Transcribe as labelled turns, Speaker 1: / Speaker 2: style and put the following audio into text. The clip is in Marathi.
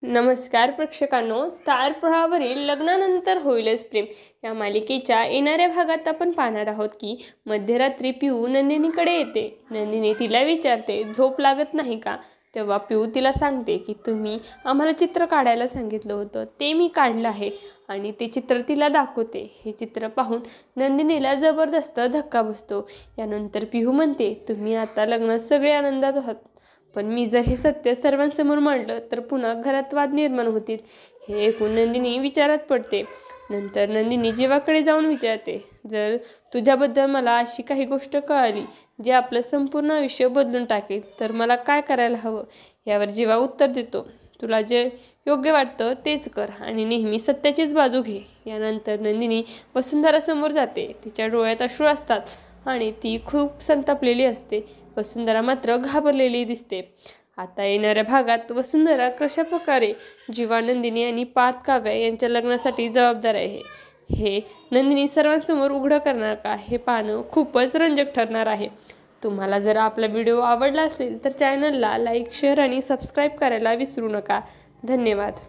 Speaker 1: नमस्कार प्रेक्षकांनो, स्टार प्रवाहावरील लग्नानंतर होईलच प्रेम या मालिकेच्या येणाऱ्या भागात आपण पाहणार आहोत की मध्यरात्री पिऊ नंदिनीकडे येते. नंदिनी तिला विचारते, झोप लागत नाही का? तेव्हा पिऊ तिला सांगते की तुम्ही आम्हाला चित्र काढायला सांगितलं होतं, ते मी काढलं आहे आणि ते चित्र तिला दाखवते. हे चित्र पाहून नंदिनीला जबरदस्त धक्का बसतो. यानंतर पिऊ म्हणते, तुम्ही आता लग्नात सगळे आनंदात आहात, पण मी जर हे सत्य सर्वांसमोर मांडलं तर पुन्हा घरात वाद निर्माण होतील. हे ऐकून नंदिनी विचारात पडते. नंतर नंदिनी जीवाकडे जाऊन विचारते, जर तुझ्याबद्दल मला अशी काही गोष्ट कळाली जी आपलं संपूर्ण आयुष्य बदलून टाकेल तर मला काय करायला हवं? यावर जीवा उत्तर देतो, तुला जे योग्य वाटतं तेच कर आणि नेहमी सत्याचीच बाजू घे. यानंतर नंदिनी वसुंधरासमोर जाते. तिच्या डोळ्यात अश्रू असतात आणि ती खूप संतापलेली असते. वसुंधरा मात्र घाबरलेली दिसते. आता येणाऱ्या भागात वसुंधरा कशा प्रकारे जीवा, नंदिनी आणि पार्थ काव्या यांच्या लग्नासाठी जबाबदार आहे हे नंदिनी सर्वांसमोर उघडं करणार का, हे पाहणं खूपच रंजक ठरणार आहे. तुम्हाला जर आपला व्हिडिओ आवडला असेल तर चॅनलला लाईक, शेअर आणि सबस्क्राईब करायला विसरू नका. धन्यवाद.